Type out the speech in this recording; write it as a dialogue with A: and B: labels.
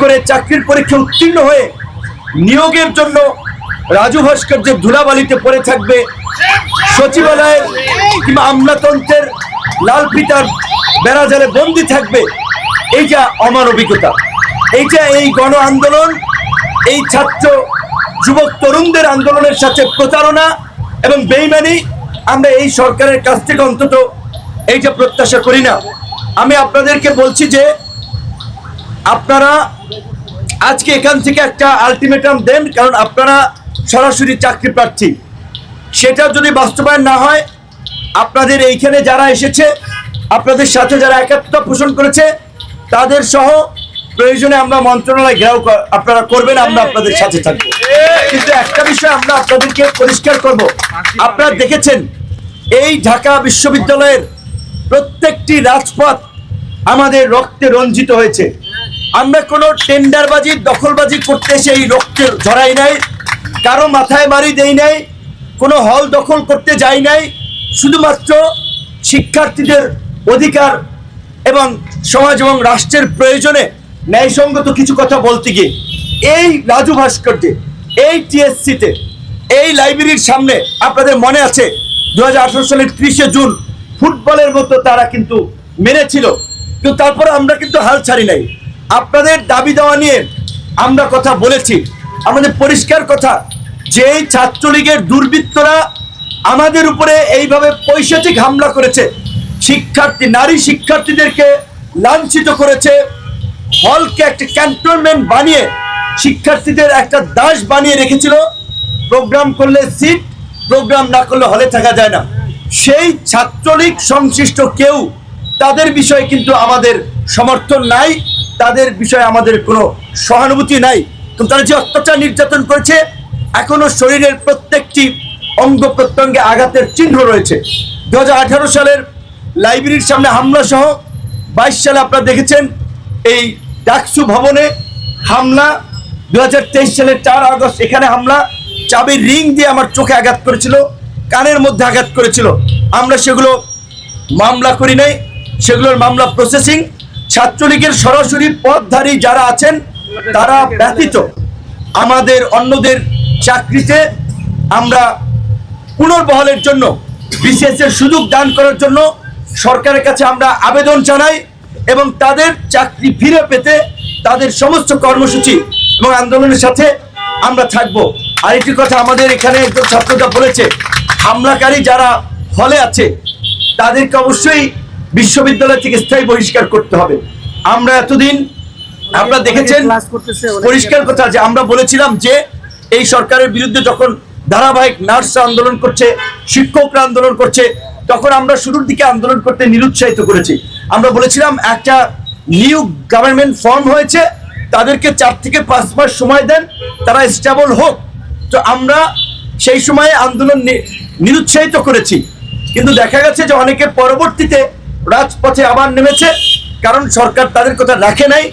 A: করে চাকরির পরীক্ষা উত্তীর্ণ হয়ে নিয়োগের জন্য রাজু ভাস্কর্যের ধুলাবালিতে পড়ে থাকবে, সচিবালয়ের কিংবা আমলাতন্ত্রের লাল ফিতার বেড়াজালে বন্দী থাকবে। এই যে অমানবিকতা, এই যে এই গণ আন্দোলন, এই ছাত্র যুবক তরুণদের আন্দোলনের সাথে প্রতারণা এবং বেইমানি আমরা এই সরকারের কাছ থেকে অন্তত এই যে প্রত্যাশা করি না। আমি আপনাদেরকে বলছি যে আপনারা আজকে এখান থেকে একটা আলটিমেটাম দেন, কারণ আপনারা সরাসরি চাকরি প্রার্থী। সেটা যদি বাস্তবায়ন না হয়, আপনাদের এইখানে যারা এসেছে, আপনাদের সাথে যারা একাত্মতা পোষণ করেছে, তাদের সহ প্রয়োজনে আমরা মন্ত্রণালয় ঘেরাও আপনারা করবেন, আমরা আপনাদের সাথে থাকবো। কিন্তু একটা বিষয় আমরা আপনাদেরকে পরিষ্কার করব, আপনারা দেখেছেন এই ঢাকা বিশ্ববিদ্যালয়ের প্রত্যেকটি রাজপথ আমাদের রক্তে রঞ্জিত হয়েছে। আমরা কোনো টেন্ডারবাজি দখলবাজি করতে এসে এই রক্তে ঝরাই নাই, কারো মাথায় বাড়ি দেই নাই, কোনো হল দখল করতে যাই নাই। শুধুমাত্র শিক্ষার্থীদের অধিকার এবং সমাজ এবং রাষ্ট্রের প্রয়োজনে ন্যায়সঙ্গত কিছু কথা বলতে গিয়ে এই রাজু ভাস্কর্যে, এই টিএসসিতে, এই লাইব্রেরির সামনে আপনাদের মনে আছে 2018 সালের 30শে জুন ফুটবলের মতো তারা কিন্তু মেরেছিল, কিন্তু তারপরে আমরা কিন্তু হাল ছাড়ি নাই। আপনাদের দাবি দেওয়া নিয়ে আমরা কথা বলেছি। আমাদের পরিষ্কার কথা যে এই ছাত্রলীগের দুর্বৃত্তরা আমাদের উপরে এইভাবে পৈশাচিক হামলা করেছে, নারী শিক্ষার্থীদেরকে লাঞ্ছিত করেছে, হলকে একটা ক্যান্টনমেন্ট বানিয়ে শিক্ষার্থীদের একটা দাস বানিয়ে রেখেছিল। প্রোগ্রাম করলে সিট, প্রোগ্রাম না করলে হলে থাকা যায় না। সেই ছাত্রলীগ সংশ্লিষ্ট কেউ, তাদের বিষয়ে কিন্তু আমাদের সমর্থন নাই, তাদের বিষয়ে আমাদের কোনো সহানুভূতি নাই। তো তারা যে অত্যাচার নির্যাতন করেছে, এখনো শরীরের প্রত্যেকটি অঙ্গ প্রত্যঙ্গে আঘাতের চিহ্ন রয়েছে। 2018 সালের লাইব্রেরির সামনে হামলা সহ 22 সালে আপনারা দেখেছেন এই ডাকসু ভবনে হামলা, 2023 সালের 4 আগস্ট এখানে হামলা, চাবির রিং দিয়ে আমার চোখে আঘাত করেছিল, কানের মধ্যে আঘাত করেছিল। আমরা সেগুলো মামলা করি নাই, সেগুলোর মামলা প্রসেসিং। ছাত্রলীগের সরাসরি পদধারী যারা আছেন তারা ব্যতীত আমাদের অন্যদের চাকরিতে আমরা পুনর্বহালের জন্য, বিসিএস এর সুযোগ দান করার জন্য সরকারের কাছে আমরা আবেদন জানাই এবং তাদের চাকরি ফিরে পেতে তাদের সমস্ত কর্মসূচি এবং আন্দোলনের সাথে আমরা থাকব। আরেকটি কথা, আমাদের এখানে একজন ছাত্রটা বলেছে, হামলাকারী যারা হলে আছে তাদেরকে অবশ্যই বিশ্ববিদ্যালয় থেকে স্থায়ী বহিষ্কার করতে হবে। আমরা এতদিন আপনারা দেখেছেন পরিষ্কার কথা যে আমরা বলেছিলাম যে এই সরকারের বিরুদ্ধে যখন ধারাবাহিক নার্সরা আন্দোলন করছে, শিক্ষকরা আন্দোলন করছে, তখন আমরা শুরুর দিকে আন্দোলন করতে নিরুৎসাহিত করেছি। আমরা বলেছিলাম একটা নিউ গভর্নমেন্ট ফর্ম হয়েছে, তাদেরকে 4 থেকে 5 মাস সময় দেন, তারা স্টেবল হোক। তো আমরা সেই সময়ে আন্দোলন নিরুৎসাহিত করেছি, কিন্তু দেখা গেছে যে অনেকে পরবর্তীতে রাজপথে আবার নেমেছে, কারণ সরকার তাদের কথা রাখে নাই।